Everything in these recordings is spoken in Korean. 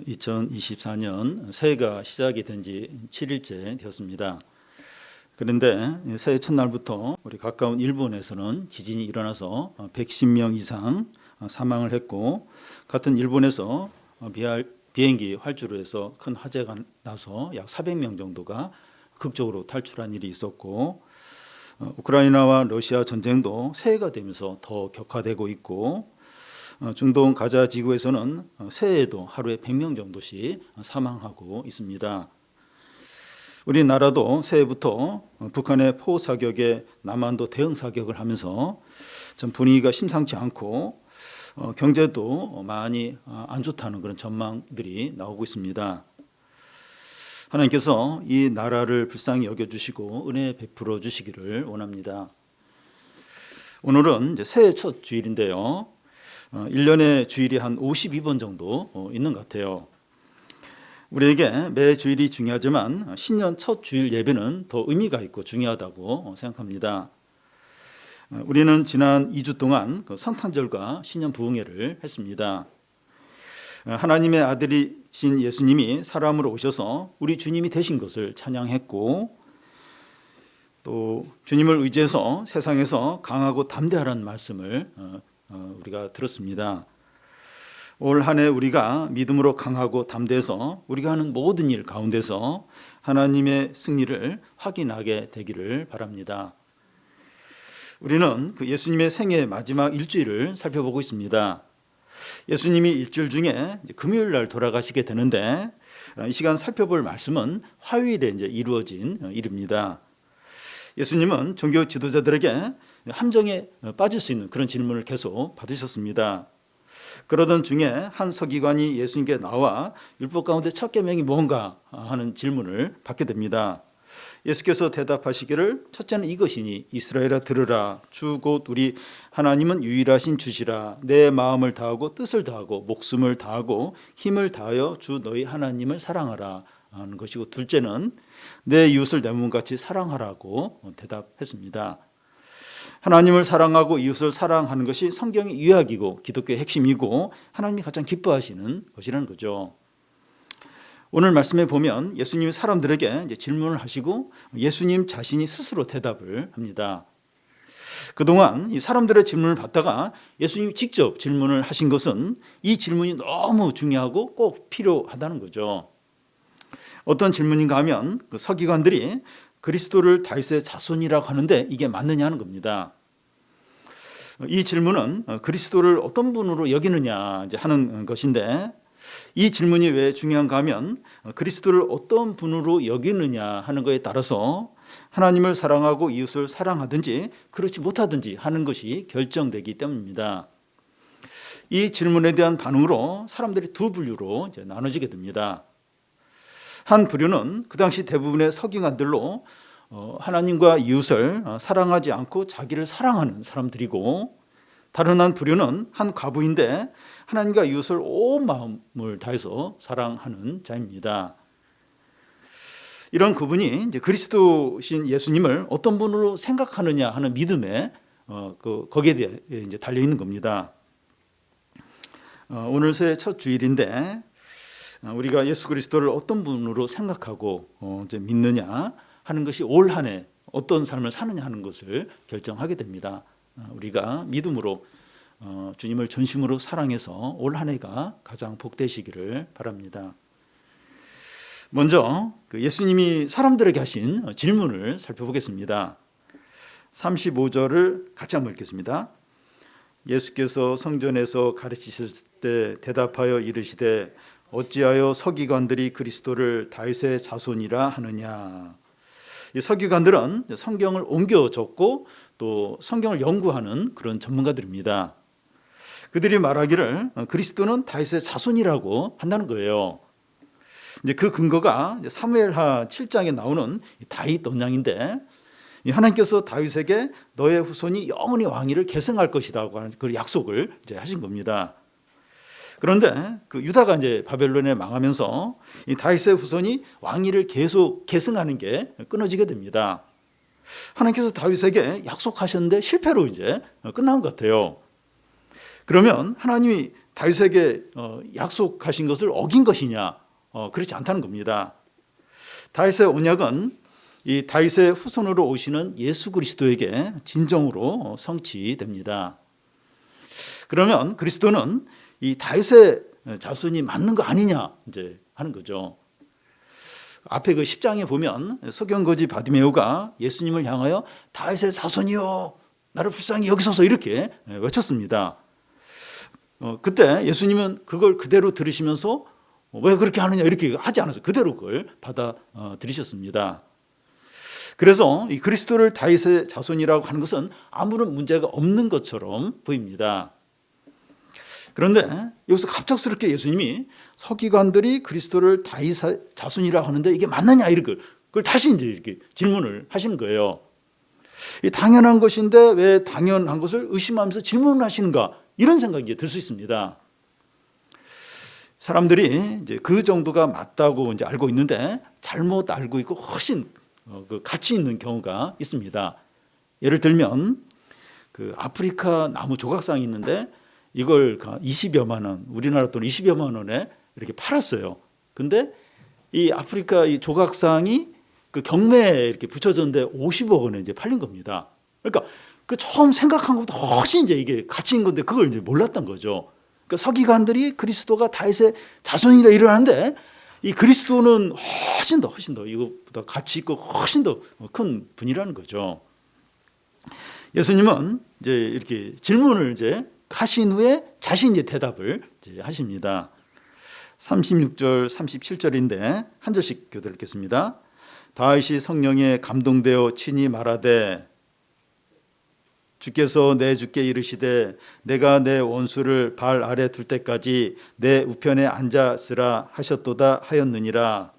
2024년 새해가 시작이 된 지 7일째 되었습니다. 그런데 새해 첫날부터 우리 가까운 일본에서는 지진이 일어나서 110명 이상 사망을 했고, 같은 일본에서 비행기 활주로 해서 큰 화재가 나서 약 400명 정도가 극적으로 탈출한 일이 있었고, 우크라이나와 러시아 전쟁도 새해가 되면서 더 격화되고 있고, 중동 가자 지구에서는 새해에도 하루에 100명 정도씩 사망하고 있습니다. 우리나라도 새해부터 북한의 포 사격에 남한도 대응 사격을 하면서 좀 분위기가 심상치 않고 경제도 많이 안 좋다는 그런 전망들이 나오고 있습니다. 하나님께서 이 나라를 불쌍히 여겨주시고 은혜 베풀어 주시기를 원합니다. 오늘은 이제 새해 첫 주일인데요. 1년에 주일이 한 52번 정도 있는 것 같아요. 우리에게 매 주일이 중요하지만 신년 첫 주일 예배는 더 의미가 있고 중요하다고 생각합니다. 우리는 지난 2주 동안 성탄절과 신년 부흥회를 했습니다. 하나님의 아들이신 예수님이 사람으로 오셔서 우리 주님이 되신 것을 찬양했고, 또 주님을 의지해서 세상에서 강하고 담대하라는 말씀을 우리가 들었습니다. 올 한 해 우리가 믿음으로 강하고 담대해서 우리가 하는 모든 일 가운데서 하나님의 승리를 확인하게 되기를 바랍니다. 우리는 그 예수님의 생애 마지막 일주일을 살펴보고 있습니다. 예수님이 일주일 중에 금요일 날 돌아가시게 되는데, 이 시간 살펴볼 말씀은 화요일에 이제 이루어진 일입니다. 예수님은 종교 지도자들에게 함정에 빠질 수 있는 그런 질문을 계속 받으셨습니다. 그러던 중에 한 서기관이 예수님께 나와 율법 가운데 첫 계명이 뭔가 하는 질문을 받게 됩니다. 예수께서 대답하시기를, 첫째는 이것이니 이스라엘아 들으라. 주 곧 우리 하나님은 유일하신 주시라. 내 마음을 다하고 뜻을 다하고 목숨을 다하고 힘을 다하여 주 너희 하나님을 사랑하라 하는 것이고, 둘째는 내 이웃을 내 몸같이 사랑하라고 대답했습니다. 하나님을 사랑하고 이웃을 사랑하는 것이 성경의 유학이고 기독교의 핵심이고 하나님이 가장 기뻐하시는 것이라는 거죠. 오늘 말씀에 보면 예수님이 사람들에게 이제 질문을 하시고 예수님 자신이 스스로 대답을 합니다. 그동안 이 사람들의 질문을 받다가 예수님이 직접 질문을 하신 것은 이 질문이 너무 중요하고 꼭 필요하다는 거죠. 어떤 질문인가 하면 그 서기관들이 그리스도를 다윗의 자손이라고 하는데 이게 맞느냐 하는 겁니다. 이 질문은 그리스도를 어떤 분으로 여기느냐 이제 하는 것인데, 이 질문이 왜 중요한가 하면 그리스도를 어떤 분으로 여기느냐 하는 것에 따라서 하나님을 사랑하고 이웃을 사랑하든지 그렇지 못하든지 하는 것이 결정되기 때문입니다. 이 질문에 대한 반응으로 사람들이 두 부류로 이제 나눠지게 됩니다. 한 부류는 그 당시 대부분의 서기관들로 하나님과 이웃을 사랑하지 않고 자기를 사랑하는 사람들이고, 다른 한 부류는 한 과부인데 하나님과 이웃을 온 마음을 다해서 사랑하는 자입니다. 이런 그분이 이제 그리스도신 예수님을 어떤 분으로 생각하느냐 하는 믿음에 거기에 대해 이제 달려 있는 겁니다. 오늘 새해 첫 주일인데 우리가 예수 그리스도를 어떤 분으로 생각하고 이제 믿느냐 하는 것이 올 한 해 어떤 삶을 사느냐 하는 것을 결정하게 됩니다. 우리가 믿음으로 주님을 전심으로 사랑해서 올 한 해가 가장 복되시기를 바랍니다. 먼저 예수님이 사람들에게 하신 질문을 살펴보겠습니다. 35절을 같이 한번 읽겠습니다. 예수께서 성전에서 가르치실 때 대답하여 이르시되 어찌하여 서기관들이 그리스도를 다윗의 자손이라 하느냐. 이 서기관들은 성경을 옮겨 적고 또 성경을 연구하는 그런 전문가들입니다. 그들이 말하기를 그리스도는 다윗의 자손이라고 한다는 거예요. 이제 그 근거가 사무엘하 7장에 나오는 다윗 언양인데, 하나님께서 다윗에게 너의 후손이 영원히 왕위를 계승할 것이라고 하는 그 약속을 이제 하신 겁니다. 그런데 그 유다가 이제 바벨론에 망하면서 이 다윗의 후손이 왕위를 계속 계승하는 게 끊어지게 됩니다. 하나님께서 다윗에게 약속하셨는데 실패로 이제 끝난 것 같아요. 그러면 하나님이 다윗에게 약속하신 것을 어긴 것이냐? 그렇지 않다는 겁니다. 다윗의 언약은 이 다윗의 후손으로 오시는 예수 그리스도에게 진정으로 성취됩니다. 그러면 그리스도는 이 다윗의 자손이 맞는 거 아니냐 이제 하는 거죠. 앞에 그 10장에 보면 소경거지 바디메오가 예수님을 향하여 다윗의 자손이여 나를 불쌍히 여기소서 이렇게 외쳤습니다. 그때 예수님은 그걸 그대로 들으시면서 왜 그렇게 하느냐 이렇게 하지 않아서 그대로 그걸 받아 들이셨습니다. 그래서 이 그리스도를 다윗의 자손이라고 하는 것은 아무런 문제가 없는 것처럼 보입니다. 그런데 여기서 갑작스럽게 예수님이 서기관들이 그리스도를 다윗의 자손이라고 하는데 이게 맞느냐 그걸 다시 이제 이렇게 질문을 하시는 거예요. 이 당연한 것인데 왜 당연한 것을 의심하면서 질문하시는가 이런 생각이 들 수 있습니다. 사람들이 이제 그 정도가 맞다고 이제 알고 있는데 잘못 알고 있고 훨씬 그 가치 있는 경우가 있습니다. 예를 들면 그 아프리카 나무 조각상이 있는데 이걸 20여만 원, 우리나라 돈 20여만 원에 이렇게 팔았어요. 근데 이 아프리카 이 조각상이 그 경매에 이렇게 붙여졌는데 50억 원에 이제 팔린 겁니다. 그러니까 그 처음 생각한 것보다 훨씬 이제 이게 가치 있는 건데 그걸 이제 몰랐던 거죠. 그러니까 서기관들이 그리스도가 다윗의 자손이라 이러는데 이 그리스도는 훨씬 더 이것보다 가치 있고 훨씬 더 큰 분이라는 거죠. 예수님은 이제 이렇게 질문을 이제 하신 후에 자신 이제 대답을 이제 하십니다. 36절, 37절인데 한 절씩 교대 읽겠습니다. 다윗이 성령에 감동되어 친히 말하되 주께서 내 주께 이르시되 내가 내 원수를 발 아래 둘 때까지 내 우편에 앉았으라 하셨도다 하였느니라.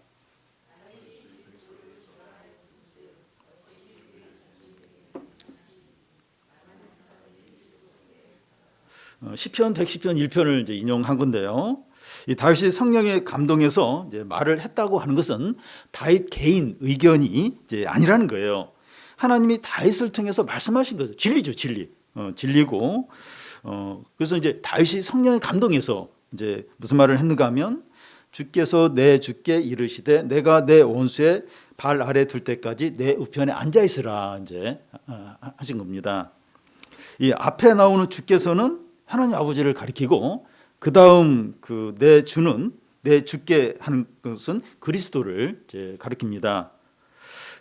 시편 110편 1편을 이제 인용한 건데요. 이 다윗이 성령에 감동해서 이제 말을 했다고 하는 것은 다윗 개인 의견이 이제 아니라는 거예요. 하나님이 다윗을 통해서 말씀하신 거죠. 진리죠, 진리. 진리고 그래서 이제 다윗이 성령에 감동해서 이제 무슨 말을 했는가 하면 주께서 내 주께 이르시되 내가 내 원수의 발 아래 둘 때까지 내 우편에 앉아 있으라 이제 하신 겁니다. 이 앞에 나오는 주께서는 하나님 아버지를 가리키고 그 다음 그 내 주는 내 주께 하는 것은 그리스도를 이제 가리킵니다.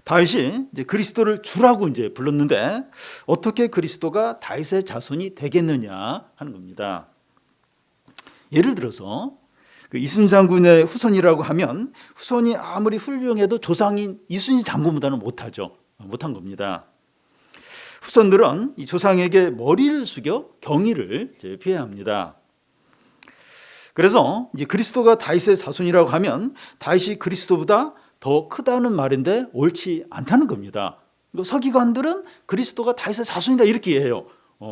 다윗이 이제 그리스도를 주라고 이제 불렀는데 어떻게 그리스도가 다윗의 자손이 되겠느냐 하는 겁니다. 예를 들어서 그 이순신 장군의 후손이라고 하면 후손이 아무리 훌륭해도 조상인 이순신 장군보다는 못하죠. 못한 겁니다. 후손들은 이 조상에게 머리를 숙여 경의를 이제 표해야 합니다. 그래서 이제 그리스도가 다윗의 자손이라고 하면 다윗이 그리스도보다 더 크다는 말인데 옳지 않다는 겁니다. 서기관들은 그리스도가 다윗의 자손이다 이렇게 이해해요.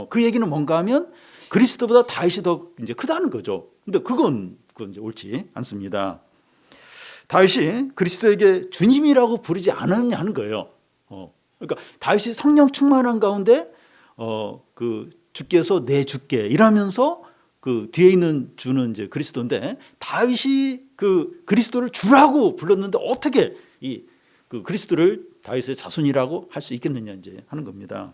그 얘기는 뭔가 하면 그리스도보다 다윗이 더 이제 크다는 거죠. 근데 그건 이제 옳지 않습니다. 다윗이 그리스도에게 주님이라고 부르지 않았냐는 거예요. 그러니까 다윗이 성령 충만한 가운데 그 주께서 내 주께 이라면서 그 뒤에 있는 주는 이제 그리스도인데 다윗이 그 그리스도를 주라고 불렀는데 어떻게 이 그 그리스도를 다윗의 자손이라고 할 수 있겠느냐 이제 하는 겁니다.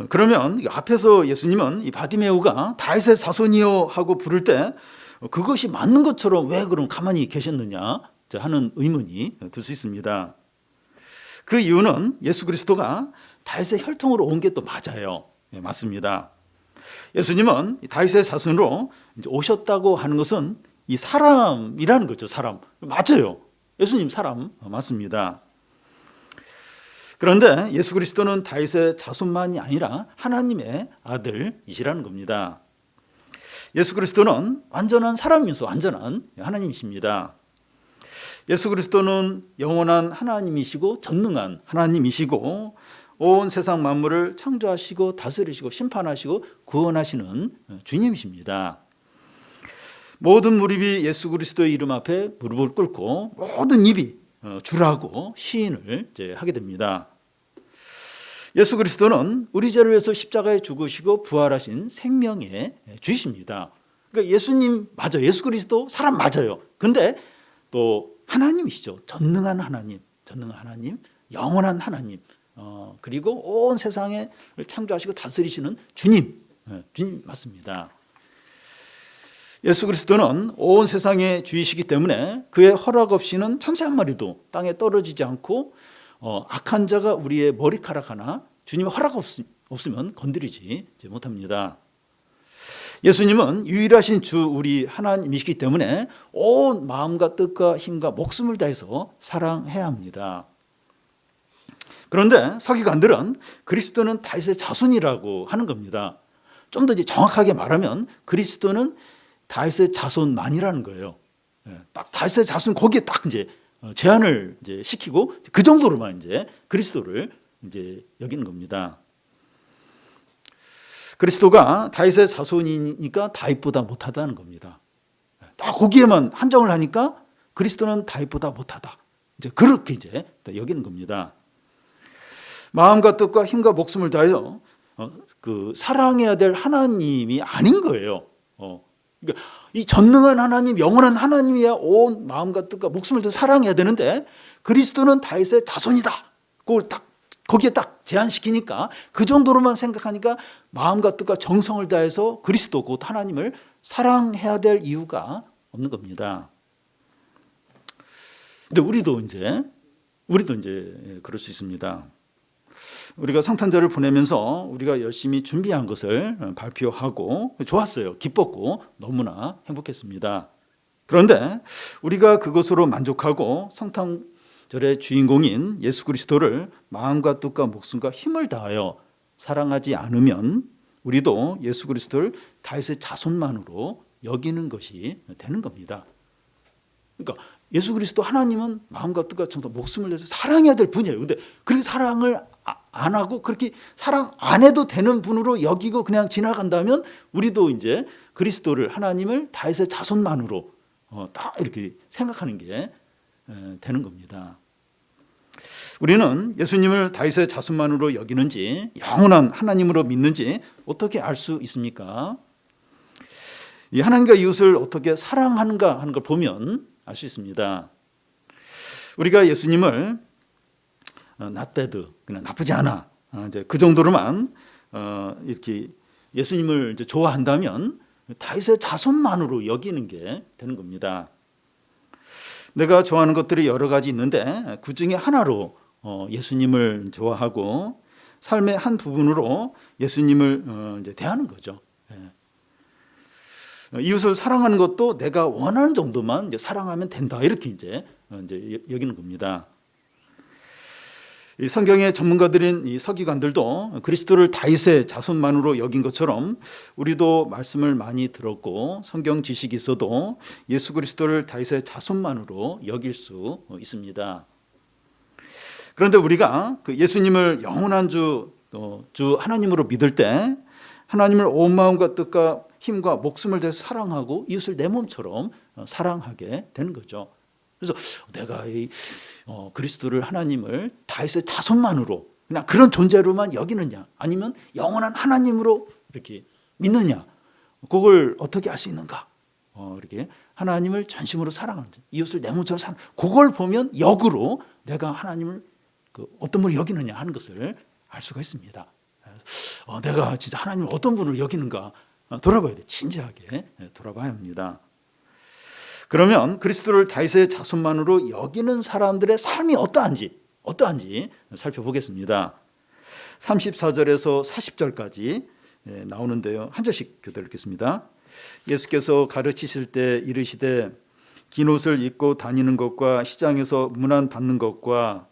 그러면 앞에서 예수님은 이 바디메오가 다윗의 자손이요 하고 부를 때 그것이 맞는 것처럼 왜 그럼 가만히 계셨느냐 하는 의문이 들 수 있습니다. 그 이유는 예수 그리스도가 다윗의 혈통으로 온 게 또 맞아요. 네, 맞습니다. 예수님은 다윗의 자손으로 오셨다고 하는 것은 이 사람이라는 거죠. 사람 맞아요. 예수님 사람 맞습니다. 그런데 예수 그리스도는 다윗의 자손만이 아니라 하나님의 아들이시라는 겁니다. 예수 그리스도는 완전한 사람이면서 완전한 하나님이십니다. 예수 그리스도는 영원한 하나님이시고 전능한 하나님이시고 온 세상 만물을 창조하시고 다스리시고 심판하시고 구원하시는 주님이십니다. 모든 무릎이 예수 그리스도의 이름 앞에 무릎을 꿇고 모든 입이 주라고 시인을 이제 하게 됩니다. 예수 그리스도는 우리 죄를 위해서 십자가에 죽으시고 부활하신 생명의 주이십니다. 그러니까 예수님 맞아요. 예수 그리스도 사람 맞아요. 근데 또 하나님이시죠. 전능한 하나님, 영원한 하나님, 그리고 온 세상을 창조하시고 다스리시는 주님, 주님 맞습니다. 예수 그리스도는 온 세상의 주이시기 때문에 그의 허락 없이는 참새 한 마리도 땅에 떨어지지 않고 악한 자가 우리의 머리카락 하나 주님의 허락 없으면 건드리지 못합니다. 예수님은 유일하신 주 우리 하나님이시기 때문에 온 마음과 뜻과 힘과 목숨을 다해서 사랑해야 합니다. 그런데 서기관들은 그리스도는 다윗의 자손이라고 하는 겁니다. 좀 더 정확하게 말하면 그리스도는 다윗의 자손만이라는 거예요. 딱 다윗의 자손 거기에 딱 이제 제한을 이제 시키고 그 정도로만 이제 그리스도를 이제 여기는 겁니다. 그리스도가 다윗의 자손이니까 다윗보다 못하다는 겁니다. 딱 거기에만 한정을 하니까 그리스도는 다윗보다 못하다. 이제 그렇게 이제 여기는 겁니다. 마음과 뜻과 힘과 목숨을 다해서 그 사랑해야 될 하나님이 아닌 거예요. 그러니까 이 전능한 하나님, 영원한 하나님이야 온 마음과 뜻과 목숨을 다 사랑해야 되는데 그리스도는 다윗의 자손이다. 그걸 딱 거기에 딱 제한시키니까 그 정도로만 생각하니까 마음과 뜻과 정성을 다해서 그리스도 곧 하나님을 사랑해야 될 이유가 없는 겁니다. 근데 우리도 이제 그럴 수 있습니다. 우리가 성탄절을 보내면서 우리가 열심히 준비한 것을 발표하고 좋았어요. 기뻤고 너무나 행복했습니다. 그런데 우리가 그것으로 만족하고 성탄절의 주인공인 예수 그리스도를 마음과 뜻과 목숨과 힘을 다하여 사랑하지 않으면 우리도 예수 그리스도를 다윗의 자손만으로 여기는 것이 되는 겁니다. 그러니까 예수 그리스도 하나님은 마음과 뜻과 정성 목숨을 내서 사랑해야 될 분이에요. 근데 그렇게 사랑을 안 하고 그렇게 사랑 안 해도 되는 분으로 여기고 그냥 지나간다면 우리도 이제 그리스도를 하나님을 다윗의 자손만으로 딱 이렇게 생각하는 게 되는 겁니다. 우리는 예수님을 다윗의 자손만으로 여기는지 영원한 하나님으로 믿는지 어떻게 알 수 있습니까? 이 하나님과 이웃을 어떻게 사랑하는가 하는 걸 보면 알 수 있습니다. 우리가 예수님을 not bad, 그냥 나쁘지 않아, 이제 그 정도로만 이렇게 예수님을 이제 좋아한다면 다윗의 자손만으로 여기는 게 되는 겁니다. 내가 좋아하는 것들이 여러 가지 있는데 그 중에 하나로 예수님을 좋아하고 삶의 한 부분으로 예수님을 이제 대하는 거죠. 이웃을 사랑하는 것도 내가 원하는 정도만 이제 사랑하면 된다 이렇게 이제 여기는 겁니다. 이 성경의 전문가들인 이 서기관들도 그리스도를 다윗의 자손만으로 여긴 것처럼 우리도 말씀을 많이 들었고 성경 지식이 있어도 예수 그리스도를 다윗의 자손만으로 여길 수 있습니다. 그런데 우리가 그 예수님을 영원한 주 하나님으로 믿을 때 하나님을 온 마음과 뜻과 힘과 목숨을 다해서 사랑하고 이웃을 내 몸처럼 사랑하게 되는 거죠. 그래서 내가 이 그리스도를 하나님을 다윗의 자손만으로 그냥 그런 존재로만 여기느냐 아니면 영원한 하나님으로 이렇게 믿느냐 그걸 어떻게 알 수 있는가? 이렇게 하나님을 전심으로 사랑하는지 이웃을 내 몸처럼 사랑 그걸 보면 역으로 내가 하나님을 어떤 분을 여기느냐 하는 것을 알 수가 있습니다. 내가 진짜 하나님을 어떤 분으로 여기는가 돌아봐야 돼. 진지하게 돌아봐야 합니다. 그러면 그리스도를 다윗의 자손만으로 여기는 사람들의 삶이 어떠한지 살펴보겠습니다. 34절에서 40절까지 나오는데요. 한 절씩 교대 읽겠습니다. 예수께서 가르치실 때 이르시되 긴 옷을 입고 다니는 것과 시장에서 문안 받는 것과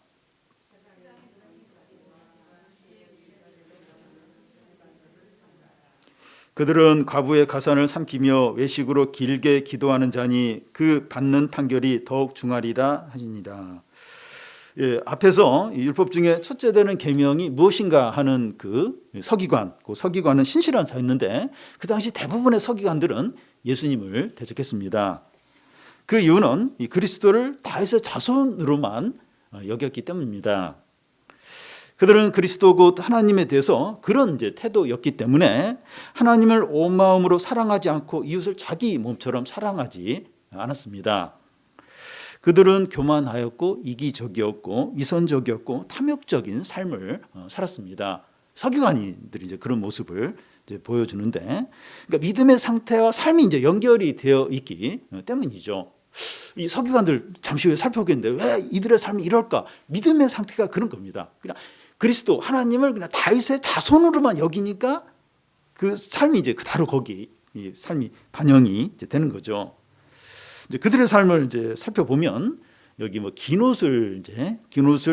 그들은 과부의 가산을 삼키며 외식으로 길게 기도하는 자니 그 받는 판결이 더욱 중하리라 하시니라. 앞에서 율법 중에 첫째 되는 계명이 무엇인가 하는 그 서기관은 신실한 자였는데 그 당시 대부분의 서기관들은 예수님을 대적했습니다. 그 이유는 이 그리스도를 다윗의 자손으로만 여겼기 때문입니다. 그들은 그리스도 곧 하나님에 대해서 그런 이제 태도였기 때문에 하나님을 온 마음으로 사랑하지 않고 이웃을 자기 몸처럼 사랑하지 않았습니다. 그들은 교만하였고 이기적이었고 위선적이었고 탐욕적인 삶을 살았습니다. 서기관들이 이제 그런 모습을 이제 보여주는데, 그러니까 믿음의 상태와 삶이 이제 연결이 되어 있기 때문이죠. 이 서기관들 잠시 후에 살펴보겠는데 왜 이들의 삶이 이럴까? 믿음의 상태가 그런 겁니다. 그냥 그리스도 하나님을 그냥 다윗의 자손으로만 여기니까 그 삶이 이제 바로 거기 이 삶이 반영이 이제 되는 거죠. 이제 그들의 삶을 이제 살펴보면 여기 뭐 긴 옷을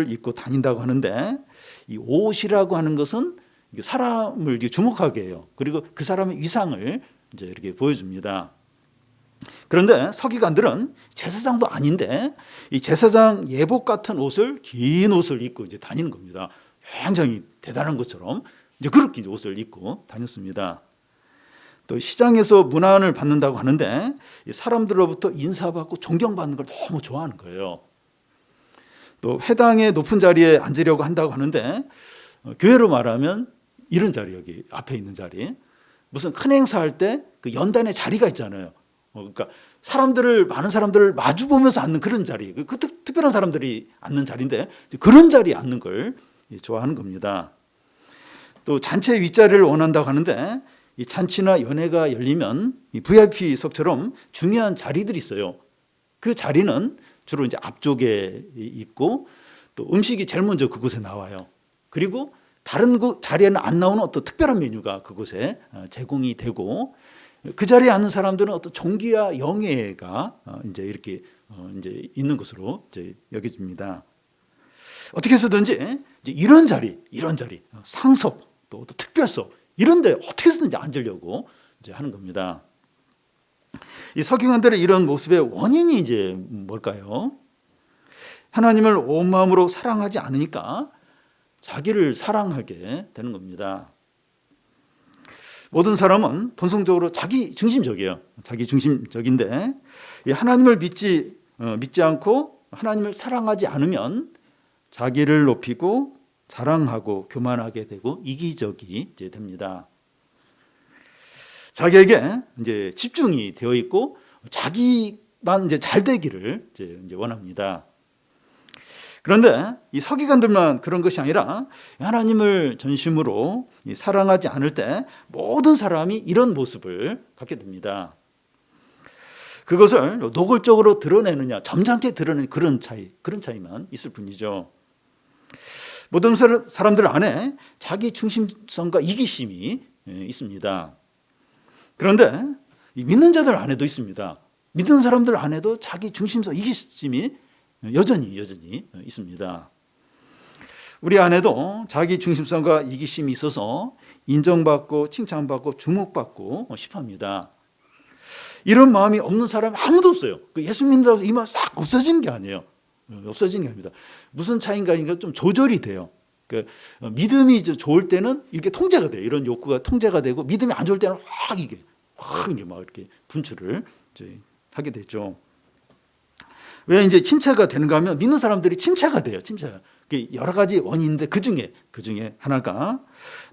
입고 다닌다고 하는데, 이 옷이라고 하는 것은 사람을 주목하게 해요. 그리고 그 사람의 위상을 이제 이렇게 보여줍니다. 그런데 서기관들은 제사장도 아닌데 이 제사장 예복 같은 옷을, 긴 옷을 입고 이제 다니는 겁니다. 굉장히 대단한 것처럼 이제 그렇게 이제 옷을 입고 다녔습니다. 또 시장에서 문안을 받는다고 하는데 사람들로부터 인사받고 존경받는 걸 너무 좋아하는 거예요. 또 회당의 높은 자리에 앉으려고 한다고 하는데 교회로 말하면 이런 자리, 여기 앞에 있는 자리, 무슨 큰 행사할 때 그 연단의 자리가 있잖아요. 그러니까 많은 사람들을 마주 보면서 앉는 그런 자리, 그 특별한 사람들이 앉는 자리인데 그런 자리에 앉는 걸 좋아하는 겁니다. 또 잔치 윗자리를 원한다고 하는데 이 잔치나 연회가 열리면 이 VIP석처럼 중요한 자리들이 있어요. 그 자리는 주로 이제 앞쪽에 있고 또 음식이 제일 먼저 그곳에 나와요. 그리고 다른 자리에는 안 나오는 어떤 특별한 메뉴가 그곳에 제공이 되고, 그 자리에 앉는 사람들은 어떤 존귀와 영예가 이제 이렇게 이제 있는 것으로 이제 여겨집니다. 어떻게 해서든지 이제 이런 자리, 상석, 또 특별석 이런데 어떻게 해서든지 앉으려고 이제 하는 겁니다. 이 서기관들의 이런 모습의 원인이 이제 뭘까요? 하나님을 온 마음으로 사랑하지 않으니까 자기를 사랑하게 되는 겁니다. 모든 사람은 본성적으로 자기 중심적이에요. 자기 중심적인데 하나님을 믿지 않고 하나님을 사랑하지 않으면 자기를 높이고 자랑하고 교만하게 되고 이기적이 이제 됩니다. 자기에게 이제 집중이 되어 있고 자기만 이제 잘 되기를 이제 원합니다. 그런데 이 서기관들만 그런 것이 아니라 하나님을 전심으로 사랑하지 않을 때 모든 사람이 이런 모습을 갖게 됩니다. 그것을 노골적으로 드러내느냐, 점잖게 드러내는 그런 차이만 있을 뿐이죠. 모든 사람들 안에 자기 중심성과 이기심이 있습니다. 그런데 믿는 자들 안에도 있습니다. 믿는 사람들 안에도 자기 중심성, 이기심이 여전히 있습니다. 우리 안에도 자기 중심성과 이기심이 있어서 인정받고 칭찬받고 주목받고 싶어합니다. 이런 마음이 없는 사람이 아무도 없어요. 예수 믿는다고 이 마음 싹 없어지는 게 아니에요. 없어지는 게 아닙니다. 무슨 차이인가 이게 좀 조절이 돼요. 믿음이 좋을 때는 이렇게 통제가 돼요. 이런 욕구가 통제가 되고, 믿음이 안 좋을 때는 이게 막 이렇게 분출을 이제 하게 되죠. 왜 이제 침체가 되는가 하면 믿는 사람들이 침체가 돼요. 침체가. 여러 가지 원인인데 그 중에 하나가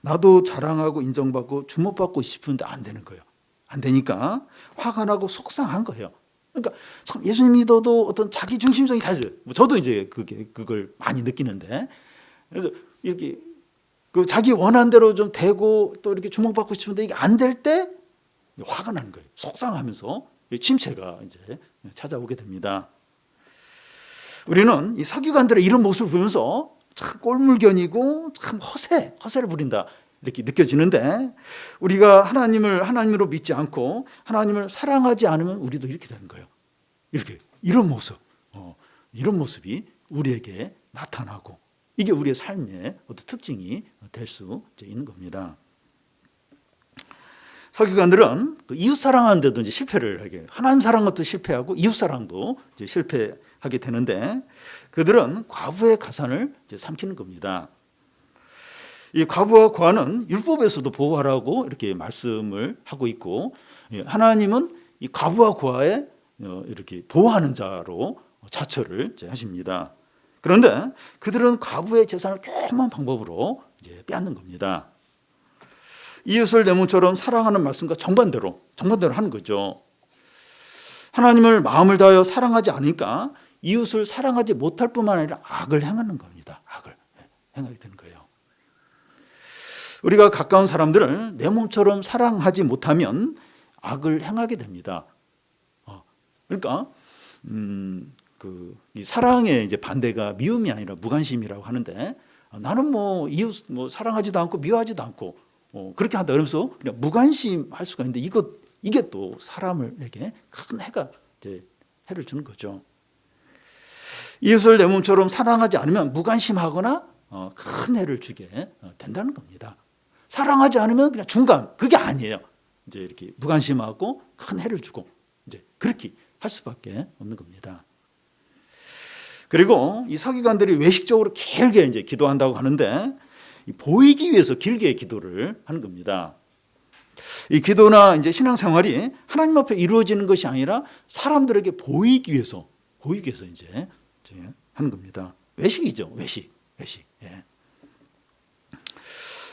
나도 자랑하고 인정받고 주목받고 싶은데 안 되는 거예요. 안 되니까 화가 나고 속상한 거예요. 그러니까 참 예수님 믿어도 어떤 자기 중심성이 다 있어요. 저도 이제 그걸 많이 느끼는데, 그래서 이렇게 그 자기 원하는 대로 좀 되고 또 이렇게 주목받고 싶은데 이게 안 될 때 화가 나는 거예요. 속상하면서 침체가 이제 찾아오게 됩니다. 우리는 이 서기관들의 이런 모습을 보면서 참 꼴물견이고 참 허세를 부린다 이렇게 느껴지는데, 우리가 하나님으로 믿지 않고 하나님을 사랑하지 않으면 우리도 이렇게 되는 거예요. 이런 모습이 우리에게 나타나고, 이게 우리의 삶의 어떤 특징이 될 수 있는 겁니다. 서기관들은 이웃 사랑하는데도 이제 실패를 하게, 하나님 사랑한 것도 실패하고 이웃 사랑도 이제 실패하게 되는데, 그들은 과부의 가산을 이제 삼키는 겁니다. 이 과부와 고아는 율법에서도 보호하라고 이렇게 말씀을 하고 있고, 하나님은 이 과부와 고아의 이렇게 보호하는 자로 자처를 하십니다. 그런데 그들은 과부의 재산을 교만한 방법으로 이제 빼앗는 겁니다. 이웃을 내 몸처럼 사랑하는 말씀과 정반대로 하는 거죠. 하나님을 마음을 다하여 사랑하지 않으니까 이웃을 사랑하지 못할 뿐만 아니라 악을 행하는 겁니다. 악을 행하게 되는 거예요. 우리가 가까운 사람들을 내 몸처럼 사랑하지 못하면 악을 행하게 됩니다. 그러니까 이 사랑의 이제 반대가 미움이 아니라 무관심이라고 하는데, 나는 뭐 이웃 뭐 사랑하지도 않고 미워하지도 않고 그렇게 한다 그러면서 그냥 무관심할 수가 있는데, 이게 또 사람에게 큰 해가 이제 해를 주는 거죠. 이웃을 내 몸처럼 사랑하지 않으면 무관심하거나 큰 해를 주게 된다는 겁니다. 사랑하지 않으면 그냥 중간, 그게 아니에요. 이제 이렇게 무관심하고 큰 해를 주고 이제 그렇게 할 수밖에 없는 겁니다. 그리고 이 서기관들이 외식적으로 길게 이제 기도한다고 하는데, 보이기 위해서 길게 기도를 하는 겁니다. 이 기도나 이제 신앙생활이 하나님 앞에 이루어지는 것이 아니라 사람들에게 보이기 위해서 이제 하는 겁니다. 외식이죠, 외식. 예.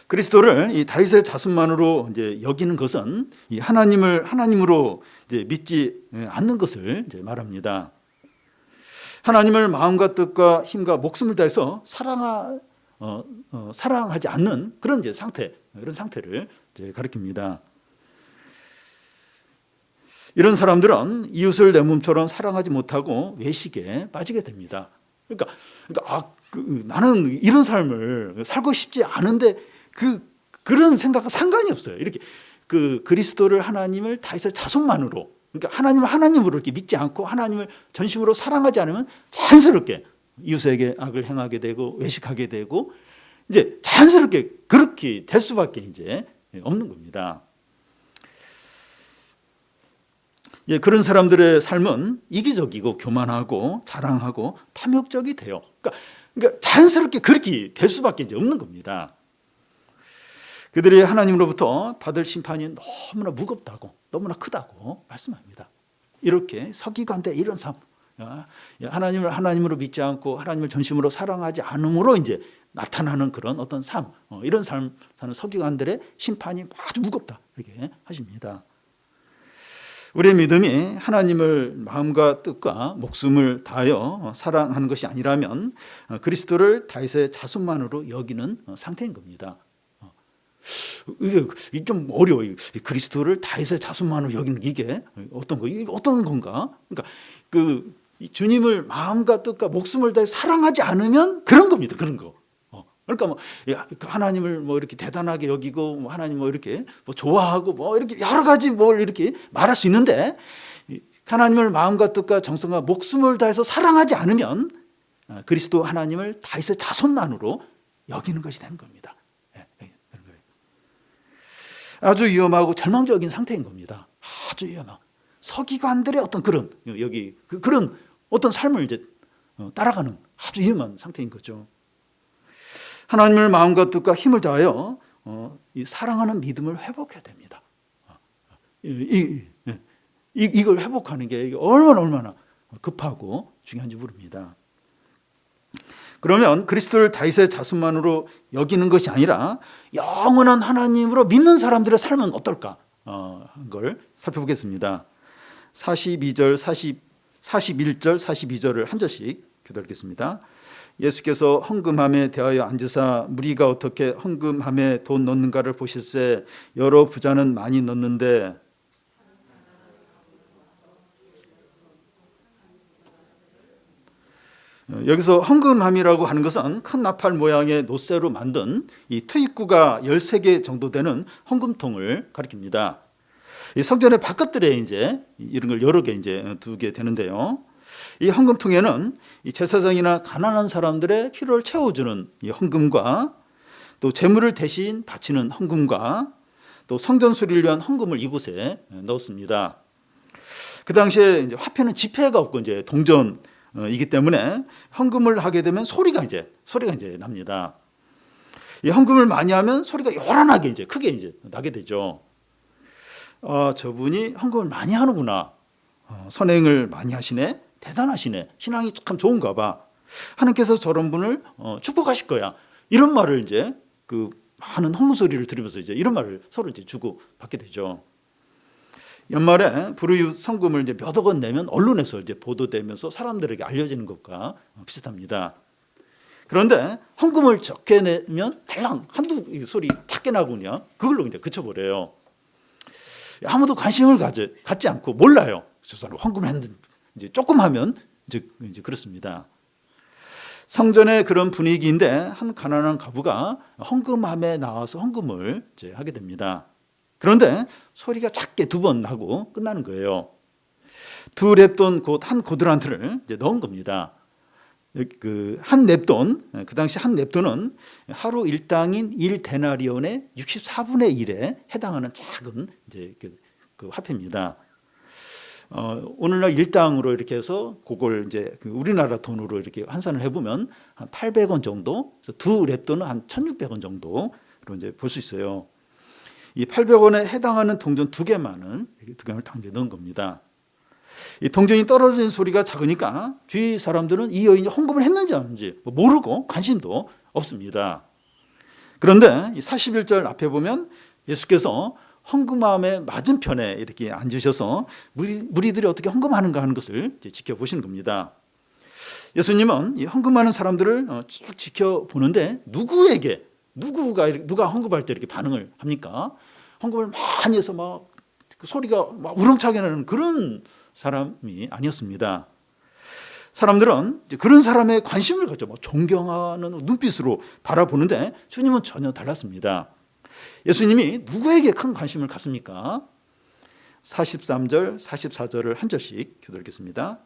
그리스도를 이 다윗의 자손만으로 이제 여기는 것은 이 하나님으로 이제 믿지 않는 것을 이제 말합니다. 하나님을 마음과 뜻과 힘과 목숨을 다해서 사랑하지 않는 그런 이제 이런 상태를 이제 가리킵니다. 이런 사람들은 이웃을 내 몸처럼 사랑하지 못하고 외식에 빠지게 됩니다. 그러니까 나는 이런 삶을 살고 싶지 않은데 그런 생각과 상관이 없어요. 이렇게 그리스도를 하나님을 다윗의 자손만으로, 그러니까 하나님을 하나님으로 이렇게 믿지 않고 하나님을 전심으로 사랑하지 않으면 자연스럽게 이웃에게 악을 행하게 되고 외식하게 되고 이제 자연스럽게 그렇게 될 수밖에 이제 없는 겁니다. 예, 그런 사람들의 삶은 이기적이고 교만하고 자랑하고 탐욕적이 돼요. 그러니까 자연스럽게 그렇게 될 수밖에 이제 없는 겁니다. 그들이 하나님으로부터 받을 심판이 너무나 무겁다고, 너무나 크다고 말씀합니다. 이렇게 서기관대 이런 삶, 하나님을 하나님으로 믿지 않고 하나님을 전심으로 사랑하지 않음으로 이제 나타나는 그런 어떤 삶, 이런 삶 사는 서기관들의 심판이 아주 무겁다, 이렇게 하십니다. 우리의 믿음이 하나님을 마음과 뜻과 목숨을 다하여 사랑하는 것이 아니라면 그리스도를 다윗의 자손만으로 여기는 상태인 겁니다. 이게 좀 어려워요. 그리스도를 다윗의 자손만으로 여기는 이게 어떤 건가? 그러니까 주님을 마음과 뜻과 목숨을 다해 사랑하지 않으면 그런 겁니다. 그런 거. 그러니까 뭐 하나님을 뭐 이렇게 대단하게 여기고 뭐 하나님 뭐 이렇게 뭐 좋아하고 뭐 이렇게 여러 가지 뭘 이렇게 말할 수 있는데, 하나님을 마음과 뜻과 정성과 목숨을 다해서 사랑하지 않으면 그리스도 하나님을 다윗의 자손만으로 여기는 것이 되는 겁니다. 아주 위험하고 절망적인 상태인 겁니다. 아주 위험하고 서기관들의 어떤 그런 어떤 삶을 이제 따라가는 아주 위험한 상태인 거죠. 하나님을 마음과 뜻과 힘을 다하여 이 사랑하는 믿음을 회복해야 됩니다. 이걸 회복하는 게 얼마나 급하고 중요한지 모릅니다. 그러면 그리스도를 다윗의 자손만으로 여기는 것이 아니라 영원한 하나님으로 믿는 사람들의 삶은 어떨까 한 걸 살펴보겠습니다. 42절, 41절, 42절을 한 절씩 교독하겠습니다. 예수께서 헌금함에 대하여 앉으사 무리가 어떻게 헌금함에 돈 넣는가를 보실세 여러 부자는 많이 넣는데 여기서 헌금함이라고 하는 것은 큰 나팔 모양의 놋쇠로 만든 이 투입구가 13개 정도 되는 헌금통을 가리킵니다. 이 성전의 바깥들에 이제 이런 걸 여러 개 이제 두게 되는데요. 이 헌금통에는 이 제사장이나 가난한 사람들의 필요를 채워주는 이 헌금과 또 재물을 대신 바치는 헌금과 또 성전 수리를 위한 헌금을 이곳에 넣었습니다. 그 당시에 이제 화폐는 지폐가 없고 이제 동전이기 때문에 헌금을 하게 되면 소리가 이제 납니다. 이 헌금을 많이 하면 소리가 요란하게 이제 크게 이제 나게 되죠. 저분이 헌금을 많이 하는구나. 선행을 많이 하시네. 대단하시네. 신앙이 참 좋은가 봐. 하나님께서 저런 분을 축복하실 거야. 이런 말을 이제 그 많은 헌금 소리를 들으면서 이제 이런 말을 서로 이제 주고 받게 되죠. 연말에 불우이웃 성금을 이제 몇억 원 내면 언론에서 이제 보도되면서 사람들에게 알려지는 것과 비슷합니다. 그런데 헌금을 적게 내면 달랑 한두 소리 작게 나고 그냥 그걸로 이제 그쳐버려요. 아무도 관심을 갖지 않고 몰라요. 저 사람 헌금을 했는데 이제 조금 하면 이제 그렇습니다. 성전의 그런 분위기인데 한 가난한 과부가 헌금함에 나와서 헌금을 이제 하게 됩니다. 그런데 소리가 작게 2번 나고 끝나는 거예요. 2렙돈 곧 한 고드란트를 이제 넣은 겁니다. 그 한 렙돈, 그 당시 한 렙돈은 하루 일당인 1데나리온의 64분의 1에 해당하는 작은 이제 그 화폐입니다. 오늘날 일당으로 이렇게 해서 그걸 이제 우리나라 돈으로 이렇게 환산을 해보면 한 800원 정도, 그래서 2렙돈은 한 1,600원 정도로 이제 볼 수 있어요. 이 800원에 해당하는 동전 2개만은 2개를 당제 넣은 겁니다. 이 동전이 떨어지는 소리가 작으니까 주위 사람들은 이 여인이 헌금을 했는지 안 했는지 모르고 관심도 없습니다. 그런데 이 41절 앞에 보면 예수께서 헌금함의 맞은편에 이렇게 앉으셔서 무리들이 어떻게 헌금하는가 하는 것을 지켜보시는 겁니다. 예수님은 이 헌금하는 사람들을 쭉 지켜보는데 누가 헌금할 때 이렇게 반응을 합니까? 헌금을 많이 해서 막 소리가 막 우렁차게 나는 그런 사람이 아니었습니다. 사람들은 그런 사람의 관심을 갖죠. 존경하는 눈빛으로 바라보는데 주님은 전혀 달랐습니다. 예수님이 누구에게 큰 관심을 갖습니까? 43절, 44절을 한 절씩 교독하겠습니다.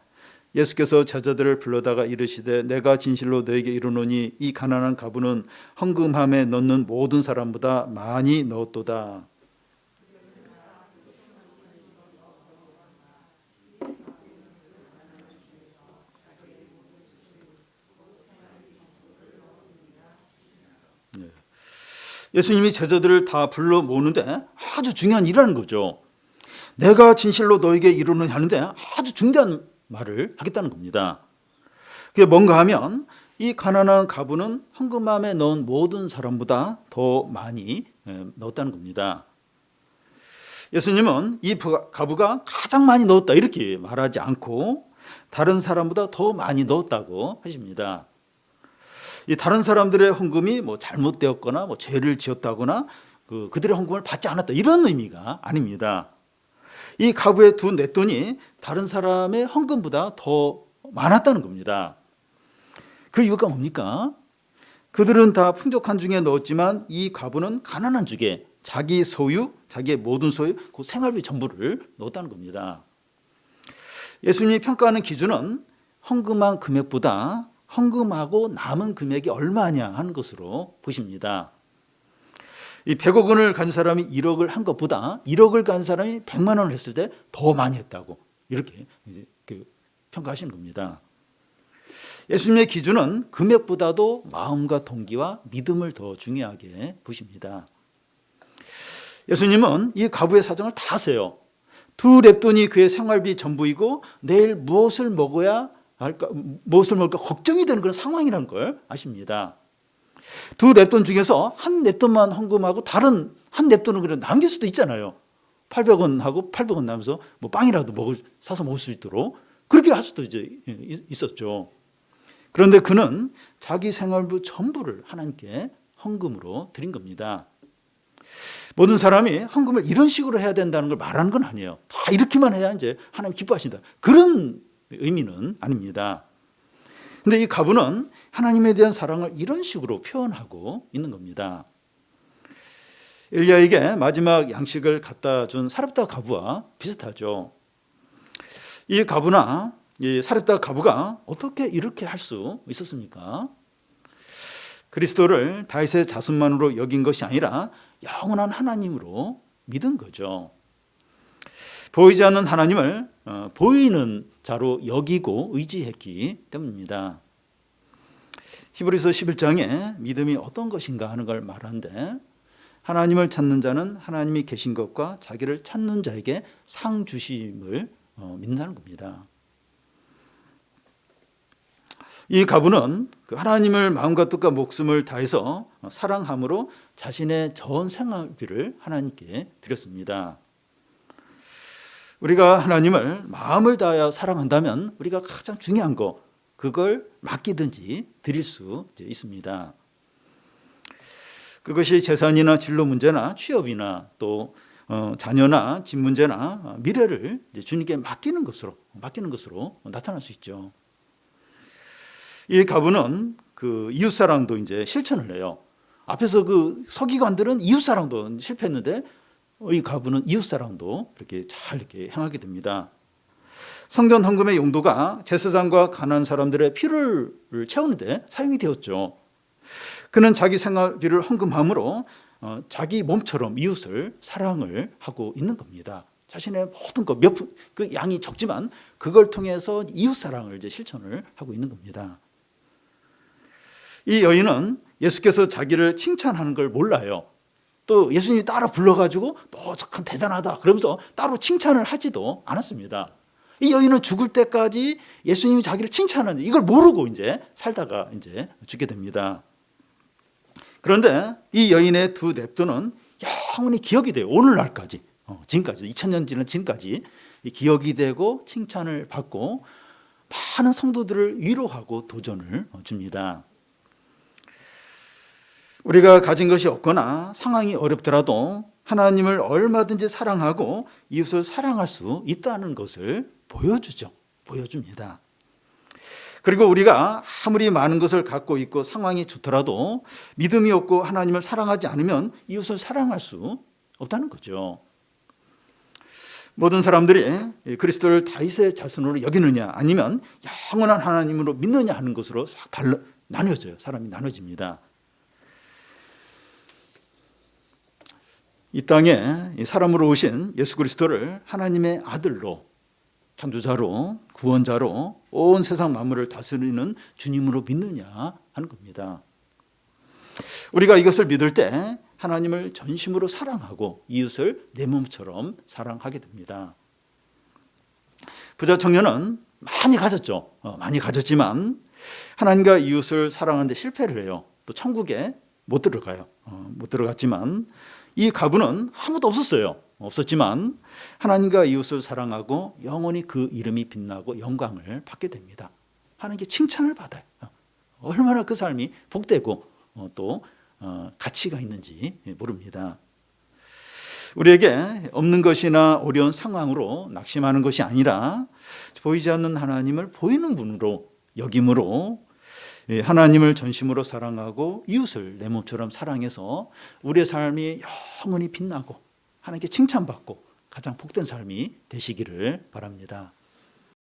예수께서 제자들을 불러다가 이르시되 내가 진실로 너에게 이르노니 이 가난한 과부는 헌금함에 넣는 모든 사람보다 많이 넣었도다. 예수님이 제자들을 다 불러 모으는데 아주 중요한 일이라는 거죠. 내가 진실로 너에게 이르노니 하는데 아주 중대한 말을 하겠다는 겁니다. 그게 뭔가 하면 이 가난한 과부는 헌금함에 넣은 모든 사람보다 더 많이 넣었다는 겁니다. 예수님은 이 과부가 가장 많이 넣었다 이렇게 말하지 않고 다른 사람보다 더 많이 넣었다고 하십니다. 이 다른 사람들의 헌금이 잘못되었거나 죄를 지었다거나 그들의 헌금을 받지 않았다 이런 의미가 아닙니다. 이 과부의 2넷돈이 다른 사람의 헌금보다 더 많았다는 겁니다. 그 이유가 뭡니까? 그들은 다 풍족한 중에 넣었지만 이 과부는 가난한 중에 자기 소유, 자기의 모든 소유, 그 생활비 전부를 넣었다는 겁니다. 예수님이 평가하는 기준은 헌금한 금액보다 헌금하고 남은 금액이 얼마냐 하는 것으로 보십니다. 이 100억 원을 가진 사람이 1억을 한 것보다 1억을 가진 사람이 100만 원을 했을 때 더 많이 했다고 이렇게 이제 평가하시는 겁니다. 예수님의 기준은 금액보다도 마음과 동기와 믿음을 더 중요하게 보십니다. 예수님은 이 과부의 사정을 다 아세요. 2렙돈이 그의 생활비 전부이고 내일 무엇을 먹을까 걱정이 되는 그런 상황이라는 걸 아십니다. 2렙돈 중에서 한 렙돈만 헌금하고 다른 한 렙돈은 그냥 남길 수도 있잖아요. 800원 하고 800원 남아서 빵이라도 사서 먹을 수 있도록 그렇게 할 수도 이제 있었죠. 그런데 그는 자기 생활비 전부를 하나님께 헌금으로 드린 겁니다. 모든 사람이 헌금을 이런 식으로 해야 된다는 걸 말하는 건 아니에요. 다 이렇게만 해야 이제 하나님 기뻐하신다. 그런 의미는 아닙니다. 근데 이 과부는 하나님에 대한 사랑을 이런 식으로 표현하고 있는 겁니다. 엘리야에게 마지막 양식을 갖다 준 사렙다 과부와 비슷하죠. 이 과부나 이 사렙다 과부가 어떻게 이렇게 할 수 있었습니까? 그리스도를 다윗의 자손만으로 여긴 것이 아니라 영원한 하나님으로 믿은 거죠. 보이지 않는 하나님을 보이는 자로 여기고 의지했기 때문입니다. 히브리서 11장에 믿음이 어떤 것인가 하는 걸 말하는데 하나님을 찾는 자는 하나님이 계신 것과 자기를 찾는 자에게 상 주심을 믿는다는 겁니다. 이 가부는 그 하나님을 마음과 뜻과 목숨을 다해서 사랑함으로 자신의 전 생활비를 하나님께 드렸습니다. 우리가 하나님을 마음을 다하여 사랑한다면 우리가 가장 중요한 거, 그걸 맡기든지 드릴 수 있습니다. 그것이 재산이나 진로 문제나 취업이나 또 자녀나 집 문제나 미래를 주님께 맡기는 것으로 나타날 수 있죠. 이 가부는 그 이웃사랑도 이제 실천을 해요. 앞에서 그 서기관들은 이웃사랑도 실패했는데 이 가부는 이웃사랑도 이렇게 잘 이렇게 행하게 됩니다. 성전 헌금의 용도가 제사장과 가난한 사람들의 필요를 채우는데 사용이 되었죠. 그는 자기 생활비를 헌금함으로 자기 몸처럼 이웃을 사랑을 하고 있는 겁니다. 자신의 모든 것, 그 양이 적지만 그걸 통해서 이웃 사랑을 이제 실천을 하고 있는 겁니다. 이 여인은 예수께서 자기를 칭찬하는 걸 몰라요. 또 예수님이 따라 불러가지고 너 참 대단하다 그러면서 따로 칭찬을 하지도 않았습니다. 이 여인은 죽을 때까지 예수님이 자기를 칭찬하는 이걸 모르고 이제 살다가 이제 죽게 됩니다. 그런데 이 여인의 두 냅도는 영원히 기억이 돼요. 오늘날까지, 지금까지 2000년 지난 지금까지 기억이 되고 칭찬을 받고 많은 성도들을 위로하고 도전을 줍니다. 우리가 가진 것이 없거나 상황이 어렵더라도 하나님을 얼마든지 사랑하고 이웃을 사랑할 수 있다는 것을 보여줍니다. 그리고 우리가 아무리 많은 것을 갖고 있고 상황이 좋더라도 믿음이 없고 하나님을 사랑하지 않으면 이웃을 사랑할 수 없다는 거죠. 모든 사람들이 그리스도를 다윗의 자손으로 여기느냐 아니면 영원한 하나님으로 믿느냐 하는 것으로 싹 나뉘어져요. 사람이 나눠집니다. 이 땅에 사람으로 오신 예수 그리스도를 하나님의 아들로, 창조자로, 구원자로 온 세상 만물을 다스리는 주님으로 믿느냐 하는 겁니다. 우리가 이것을 믿을 때 하나님을 전심으로 사랑하고 이웃을 내 몸처럼 사랑하게 됩니다. 부자 청년은 많이 가졌죠. 많이 가졌지만 하나님과 이웃을 사랑하는데 실패를 해요. 또 천국에 못 들어가요. 못 들어갔지만 이 가부는 아무도 없었지만 하나님과 이웃을 사랑하고 영원히 그 이름이 빛나고 영광을 받게 됩니다. 하나님께 칭찬을 받아요. 얼마나 그 삶이 복되고 또 가치가 있는지 모릅니다. 우리에게 없는 것이나 어려운 상황으로 낙심하는 것이 아니라 보이지 않는 하나님을 보이는 분으로 여김으로 하나님을 전심으로 사랑하고 이웃을 내 몸처럼 사랑해서 우리의 삶이 영원히 빛나고 하나님께 칭찬받고 가장 복된 삶이 되시기를 바랍니다.